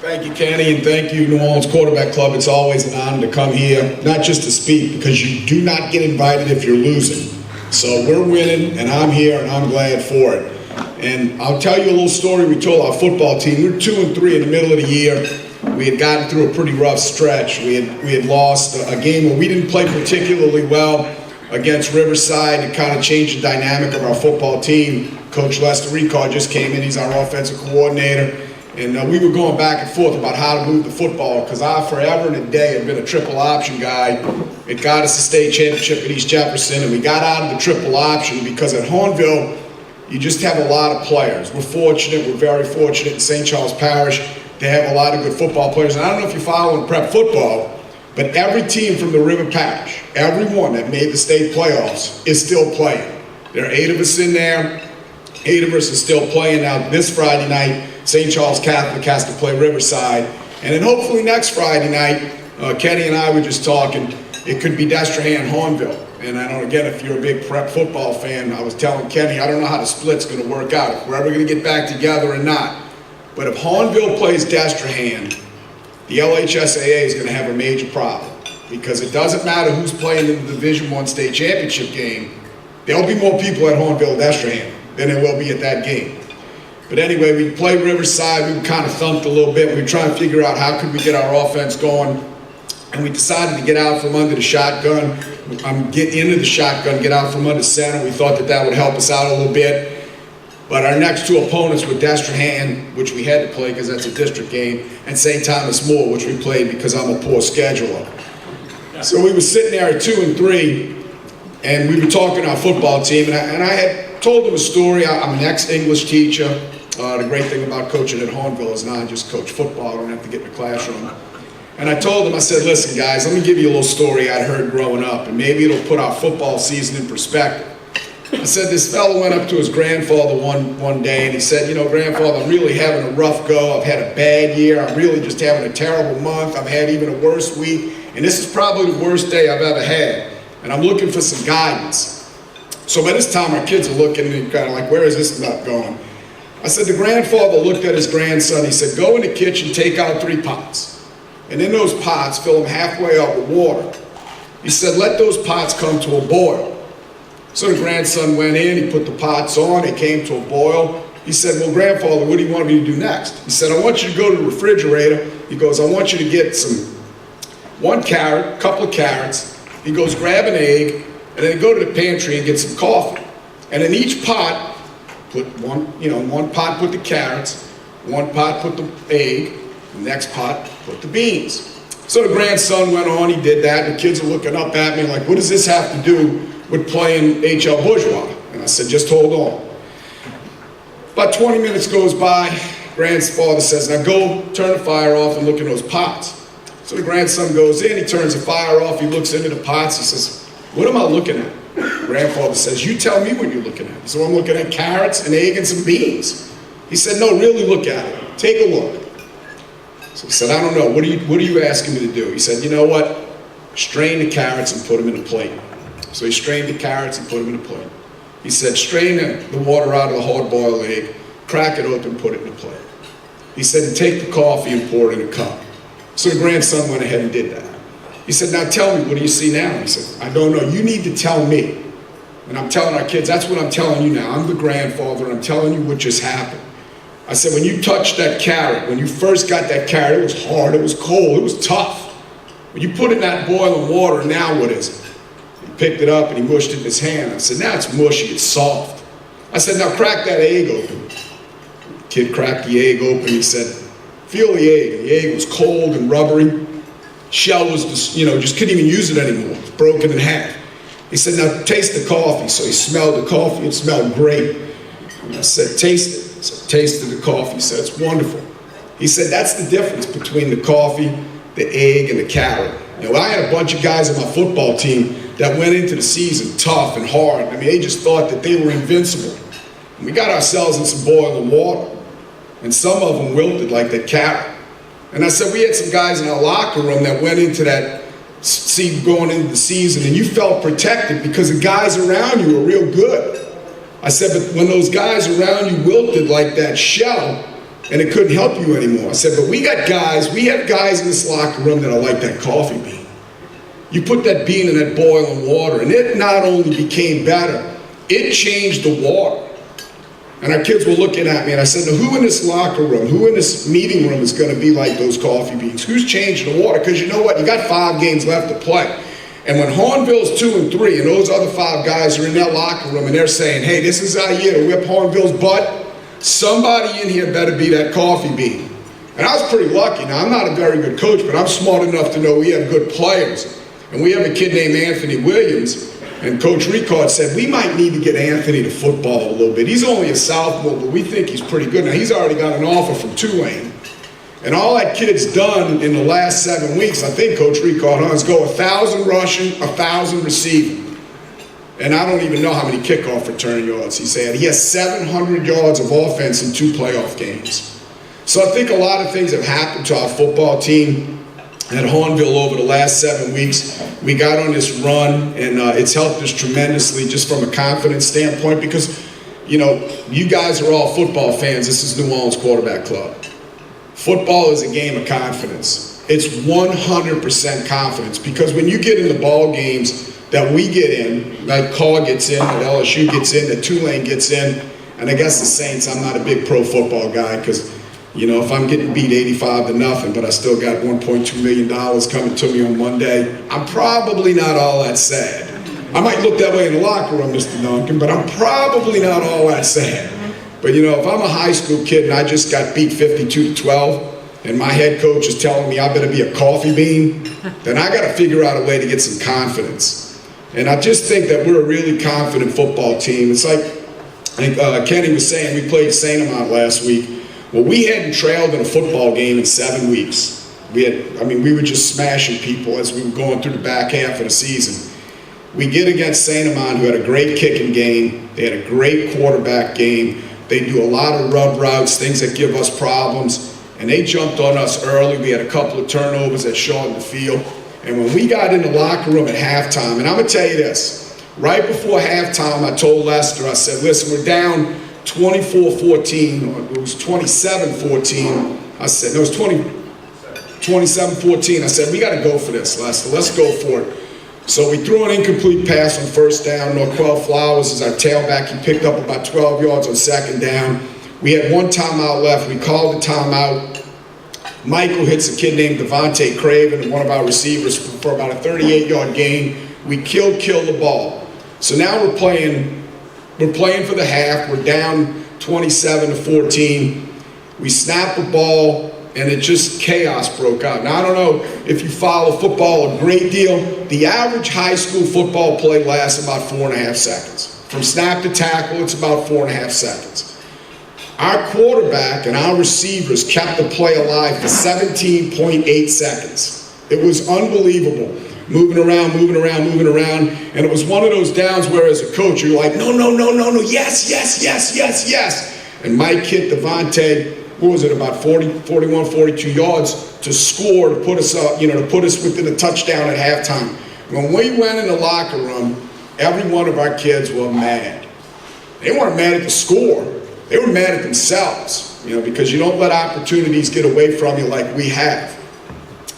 Thank you, Kenny, and thank you, New Orleans Quarterback Club. It's always an honor to come here, not just to speak, because you do not get invited if you're losing. So we're winning, and I'm here, and I'm glad for it. And I'll tell you a little story we told our football team. We were 2-3 in the middle of the year. We had gotten through a pretty rough stretch. We had lost a game where we didn't play particularly well against Riverside. It kind of changed the dynamic of our football team. Coach Lester Ricard just came in. He's our offensive coordinator. And we were going back and forth about how to move the football, because I forever and a day have been a triple option guy. It got us the state championship at East Jefferson, and we got out of the triple option because at Hahnville, you just have a lot of players. We're fortunate, we're very fortunate in St. Charles Parish. They have a lot of good football players. And I don't know if you're following prep football, but every team from the River Parish, every one that made the state playoffs is still playing. There are 8 of us in there. 8 of us are still playing. Now this Friday night, St. Charles Catholic has to play Riverside. And then hopefully next Friday night, Kenny and I were just talking, it could be Destrehan Hahnville. And I know, again, if you're a big prep football fan, I was telling Kenny, I don't know how the split's going to work out, if we're ever going to get back together or not. But if Hahnville plays Destrehan, the LHSAA is going to have a major problem, because it doesn't matter who's playing in the Division I state championship game. There'll be more people at Hahnville Destrehan than there will be at that game. But anyway, we played Riverside. We kind of thumped a little bit. We were trying to figure out how could we get our offense going. And we decided to get out from under the shotgun. Get into the shotgun, get out from under center. We thought that that would help us out a little bit. But our next 2 opponents were Destrehan, which we had to play because that's a district game, and St. Thomas More, which we played because I'm a poor scheduler. So we were sitting there at 2-3, and we were talking to our football team, and I had told them a story. I'm an ex-English teacher. The great thing about coaching at Hahnville is now I just coach football. I don't have to get in the classroom. And I told them, I said, listen, guys, let me give you a little story I'd heard growing up, and maybe it'll put our football season in perspective. I said, this fellow went up to his grandfather one day, and he said, you know, grandfather, I'm really having a rough go. I've had a bad year. I'm really just having a terrible month. I've had even a worse week, and this is probably the worst day I've ever had, and I'm looking for some guidance. So by this time, our kids are looking and kind of like, where is this nut going? I said, the grandfather looked at his grandson. He said, go in the kitchen, take out 3 pots. And in those pots, fill them halfway up with water. He said, let those pots come to a boil. So the grandson went in, he put the pots on, they came to a boil. He said, well, grandfather, what do you want me to do next? He said, I want you to go to the refrigerator. He goes, I want you to get 1 carrot, a couple of carrots. He goes, grab an egg, and then go to the pantry and get some coffee. And in each pot, put one pot put the carrots, 1 pot put the egg, the next pot put the beans. So the grandson went on, he did that, and the kids are looking up at me like, what does this have to do with playing HL Bourgeois? And I said, just hold on. About 20 minutes goes by, grandfather says, now go turn the fire off and look in those pots. So the grandson goes in, he turns the fire off, he looks into the pots, he says, what am I looking at? Grandfather says, you tell me what you're looking at. So I'm looking at carrots, an egg, and some beans. He said, no, really look at it. Take a look. So he said, I don't know. What are you asking me to do? He said, you know what? Strain the carrots and put them in a plate. So he strained the carrots and put them in a plate. He said, strain the water out of the hard-boiled egg, crack it open, put it in a plate. He said, and take the coffee and pour it in a cup. So the grandson went ahead and did that. He said, now tell me, what do you see now? He said, I don't know. You need to tell me. And I'm telling our kids, that's what I'm telling you now. I'm the grandfather, and I'm telling you what just happened. I said, when you touched that carrot, when you first got that carrot, it was hard, it was cold, it was tough. When you put it in that boiling water, now what is it? He picked it up and he mushed it in his hand. I said, now it's mushy, it's soft. I said, now crack that egg open. The kid cracked the egg open. He said, feel the egg. And the egg was cold and rubbery. Shell was just, just couldn't even use it anymore. It was broken in half. He said, now taste the coffee. So he smelled the coffee. It smelled great. And I said, taste it. So tasted the coffee, he said, it's wonderful. He said, that's the difference between the coffee, the egg, and the carrot. I had a bunch of guys on my football team that went into the season tough and hard. I mean, they just thought that they were invincible. And we got ourselves in some boiling water, and some of them wilted like that carrot. And I said, we had some guys in our locker room that went into that going into the season, and you felt protected because the guys around you were real good. I said, but when those guys around you wilted like that shell, and it couldn't help you anymore. I said, but we have guys in this locker room that are like that coffee bean. You put that bean in that boiling water, and it not only became better, it changed the water. And our kids were looking at me, and I said, now who in this locker room, who in this meeting room is going to be like those coffee beans? Who's changing the water? Because you know what? You got 5 games left to play. And when Hahnville's 2-3, and those other 5 guys are in that locker room, and they're saying, hey, this is our year to whip Hahnville's butt, somebody in here better be that coffee bean. And I was pretty lucky. Now, I'm not a very good coach, but I'm smart enough to know we have good players. And we have a kid named Anthony Williams, and Coach Ricard said, we might need to get Anthony to football a little bit. He's only a sophomore, but we think he's pretty good. Now, he's already got an offer from Tulane. And all that kid's done in the last 7 weeks, I think Coach Ricard has go 1,000 rushing, 1,000 receiving. And I don't even know how many kickoff return yards he said. He has 700 yards of offense in 2 playoff games. So I think a lot of things have happened to our football team at Hahnville over the last 7 weeks. We got on this run, and it's helped us tremendously just from a confidence standpoint because, you know, you guys are all football fans. This is New Orleans Quarterback Club. Football is a game of confidence. It's 100% confidence because when you get in the ball games that we get in, like Carr gets in, that LSU gets in, that Tulane gets in, and I guess the Saints, I'm not a big pro football guy because, you know, if I'm getting beat 85-0, but I still got $1.2 million coming to me on Monday, I'm probably not all that sad. I might look that way in the locker room, Mr. Duncan, but I'm probably not all that sad. But, you know, if I'm a high school kid and I just got beat 52-12, and my head coach is telling me I better be a coffee bean, then I got to figure out a way to get some confidence. And I just think that we're a really confident football team. It's like Kenny was saying, we played St. Amant last week. Well, we hadn't trailed in a football game in 7 weeks. We were just smashing people as we were going through the back half of the season. We get against St. Amant, who had a great kicking game. They had a great quarterback game. They do a lot of rub routes, things that give us problems. And they jumped on us early. We had a couple of turnovers that shortened the field. And when we got in the locker room at halftime, and I'm going to tell you this, right before halftime, I told Lester, I said, listen, we're down 24-14, it was 27-14. I said, no, it was 27-14. I said, we got to go for this, Lester. Let's go for it. So we threw an incomplete pass on first down. Norquell Flowers is our tailback. He picked up about 12 yards on second down. We had 1 timeout left. We called the timeout. Michael hits a kid named Devontae Craven, one of our receivers, for about a 38-yard gain. We kill the ball. So now we're playing for the half. We're down 27-14. We snap the ball, and it just chaos broke out. Now, I don't know if you follow football a great deal. The average high school football play lasts about 4.5 seconds. From snap to tackle, it's about 4.5 seconds. Our quarterback and our receivers kept the play alive for 17.8 seconds. It was unbelievable. Moving around, and it was one of those downs where as a coach, you're like, no, yes. And Mike hit Devontae, what was it, about 41, 42 yards to score, to put us up, to put us within a touchdown at halftime. When we went in the locker room, every one of our kids were mad. They weren't mad at the score. They were mad at themselves, because you don't let opportunities get away from you like we have.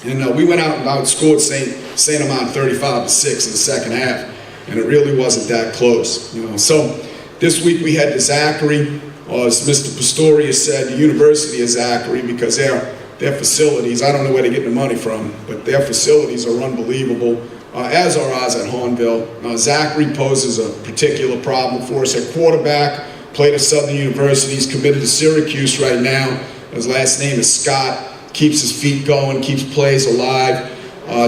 And we went out and outscored St. Amant 35-6 in the second half, and it really wasn't that close. So this week we had the Zachary, or as Mr. Pistorius said, the University of Zachary, because their facilities, I don't know where they're getting the money from, but their facilities are unbelievable, as are ours at Hahnville. Zachary poses a particular problem for us at quarterback. Played at Southern University. He's committed to Syracuse right now. His last name is Scott. Keeps his feet going, keeps plays alive.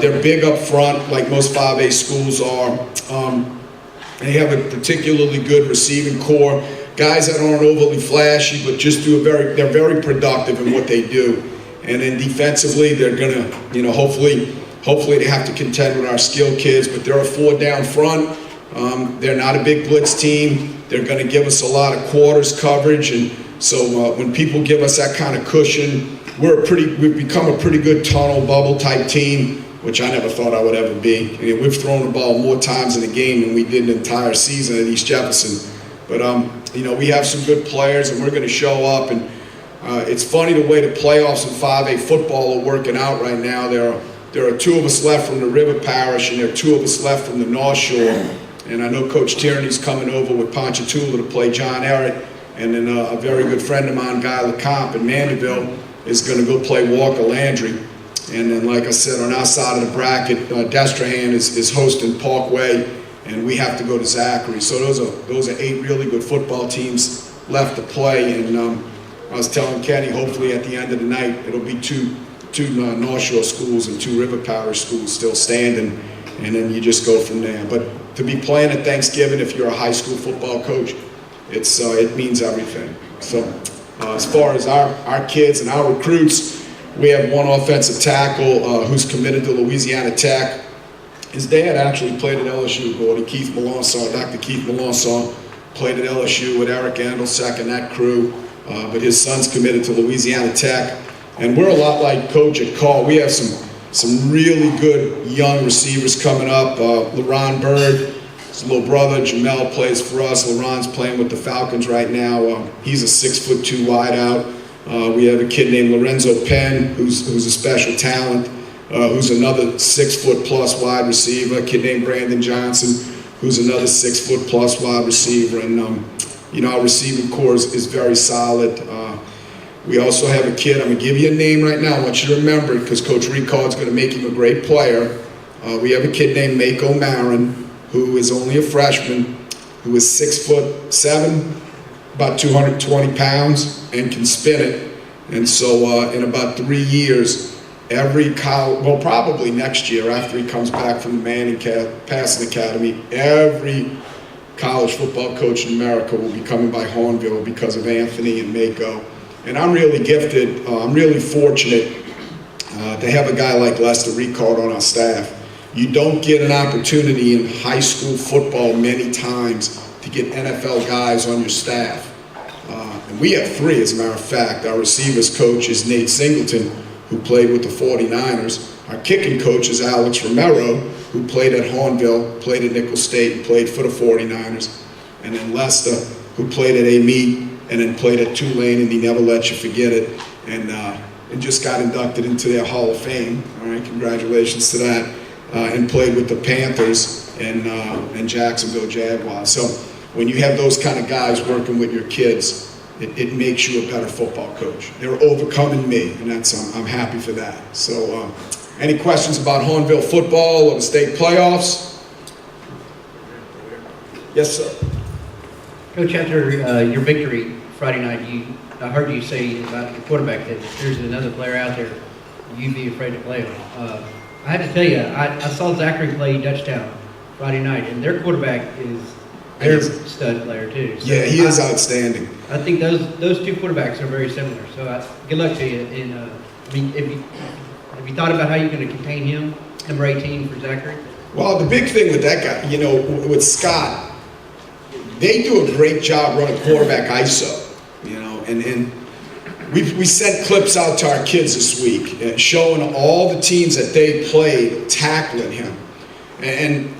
They're big up front, like most 5A schools are. They have a particularly good receiving core. Guys that aren't overly flashy, but just they're very productive in what they do. And then defensively, they're gonna, hopefully they have to contend with our skilled kids, but they're a 4 down front. They're not a big blitz team. They're going to give us a lot of quarters coverage, and so when people give us that kind of cushion, we've become a pretty good tunnel bubble type team, which I never thought I would ever be. We've thrown the ball more times in a game than we did an entire season at East Jefferson. But we have some good players, and we're going to show up. And It's funny the way the playoffs in 5A football are working out right now. There are 2 of us left from the River Parish, and there are 2 of us left from the North Shore. And I know Coach Tierney's coming over with Ponchatoula to play John Ehret. And then a very good friend of mine, Guy LeComte in Mandeville, is going to go play Walker Landry. And then, like I said, on our side of the bracket, Destrehan is hosting Parkway, and we have to go to Zachary. So those are 8 really good football teams left to play. And I was telling Kenny, hopefully at the end of the night, it'll be two North Shore schools and 2 River Parish schools still standing, and then you just go from there. But to be playing at Thanksgiving, if you're a high school football coach, it means everything. So as far as our kids and our recruits, we have one offensive tackle who's committed to Louisiana Tech. His dad actually played at LSU, Dr. Keith Melanson played at LSU with Eric Andelsack and that crew, but his son's committed to Louisiana Tech. And we're a lot like Coach at Call. We have some really good young receivers coming up. LaRon Bird, his little brother Jamel plays for us. LaRon's playing with the Falcons right now. He's a 6'2" wideout. We have a kid named Lorenzo Penn, who's a special talent, who's another 6'+ wide receiver. A kid named Brandon Johnson, who's another 6'+ wide receiver. And our receiving corps is very solid. We also have a kid, I'm going to give you a name right now. I want you to remember it because Coach Ricard's going to make him a great player. We have a kid named Mako Marin, who is only a freshman, who is 6'7", about 220 pounds, and can spin it. And so in about 3 years, probably next year after he comes back from the Manning Passing Academy, every college football coach in America will be coming by Hahnville because of Anthony and Mako. And I'm really gifted, I'm really fortunate to have a guy like Lester Ricard on our staff. You don't get an opportunity in high school football many times to get NFL guys on your staff. And we have 3, as a matter of fact. Our receivers coach is Nate Singleton, who played with the 49ers. Our kicking coach is Alex Romero, who played at Hahnville, played at Nicholls State, and played for the 49ers. And then Lester, who played at Amite, and then played at Tulane, and he never let you forget it, and just got inducted into their Hall of Fame. All right, congratulations to that. And played with the Panthers and Jacksonville Jaguars. So when you have those kind of guys working with your kids, it makes you a better football coach. They're overcoming me, and I'm happy for that. So any questions about Hahnville football or the state playoffs? Yes, sir. Coach, after your victory Friday night, I heard you say about the quarterback that if there's another player out there, you'd be afraid to play him. I have to tell you, I saw Zachary play Dutchtown Friday night, and their quarterback is their stud player too. So yeah, he is outstanding. I think those 2 quarterbacks are very similar. So good luck to you. And have you thought about how you're going to contain him, number 18 for Zachary? Well, the big thing with that guy, with Scott, they do a great job running quarterback ISO, and we sent clips out to our kids this week showing all the teams that they played tackling him. And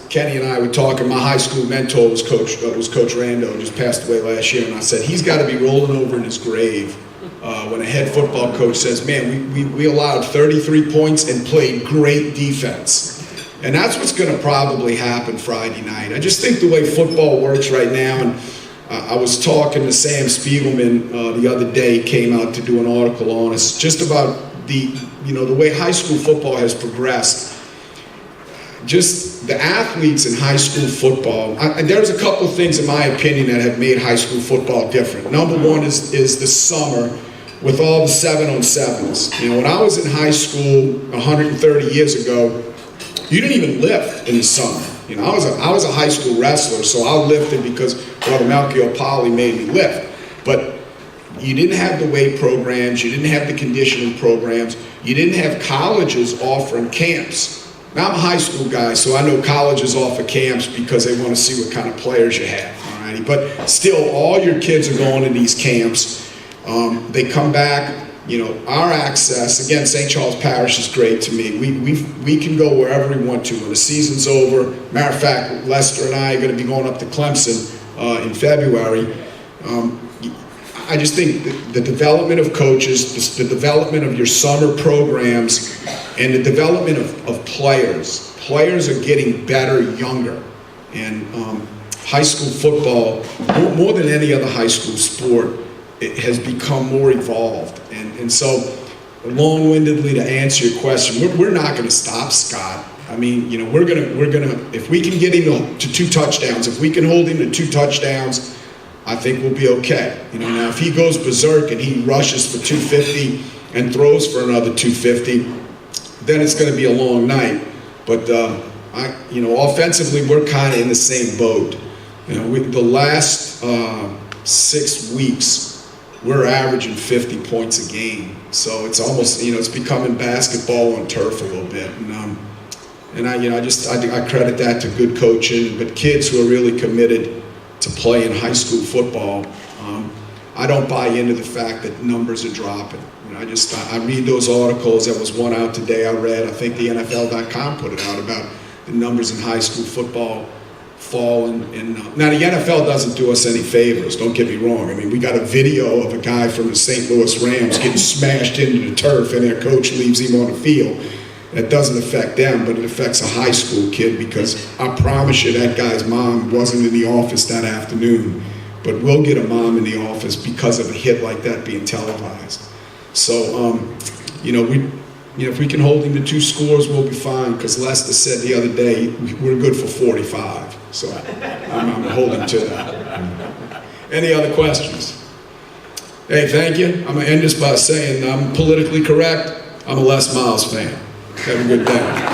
Kenny and I were talking, my high school mentor was Coach Rando, just passed away last year, and I said, he's got to be rolling over in his grave when a head football coach says, man, we allowed 33 points and played great defense. And that's what's going to probably happen Friday night. I just think the way football works right now, and I was talking to Sam Spiegelman the other day, came out to do an article on us, just about the way high school football has progressed. Just the athletes in high school football, there's a couple of things in my opinion that have made high school football different. Number one is the summer with all the 7-on-7s. When I was in high school 130 years ago, you didn't even lift in the summer. I was a high school wrestler, so I lifted because Brother Malchio Polly made me lift. But you didn't have the weight programs, you didn't have the conditioning programs, you didn't have colleges offering camps. Now I'm a high school guy, so I know colleges offer camps because they want to see what kind of players you have. Alrighty? But still, all your kids are going to these camps. They come back. Our access, again, St. Charles Parish is great to me. We can go wherever we want to when the season's over. Matter of fact, Lester and I are going to be going up to Clemson in February. I just think the development of coaches, the development of your summer programs, and the development of players. Players are getting better younger. And high school football, more than any other high school sport, it has become more evolved. And so, long-windedly to answer your question, we're not going to stop Scott. I mean, you know, we're gonna if we can get him to 2 touchdowns, if we can hold him to 2 touchdowns, I think we'll be okay. You know, now if he goes berserk and he rushes for 250 and throws for another 250, then it's going to be a long night. But you know, offensively, we're kind of in the same boat. You know, the last 6 weeks, we're averaging 50 points a game. So it's almost, you know, it's becoming basketball on turf a little bit. And I credit that to good coaching, but kids who are really committed to playing high school football. I don't buy into the fact that numbers are dropping. You know, I read those articles. There was one out today I read. I think the NFL.com put it out about the numbers in high school football fall. Now the NFL doesn't do us any favors. Don't get me wrong. I mean, we got a video of a guy from the St. Louis Rams getting smashed into the turf, and their coach leaves him on the field. That doesn't affect them, but it affects a high school kid, because I promise you that guy's mom wasn't in the office that afternoon. But we'll get a mom in the office because of a hit like that being televised. So, you know, if we can hold him to 2 scores, we'll be fine, because Lester said the other day, we're good for 45. So I'm holding to that. Any other questions? Hey, thank you. I'm going to end this by saying I'm politically correct. I'm a Les Miles fan. Have a good day.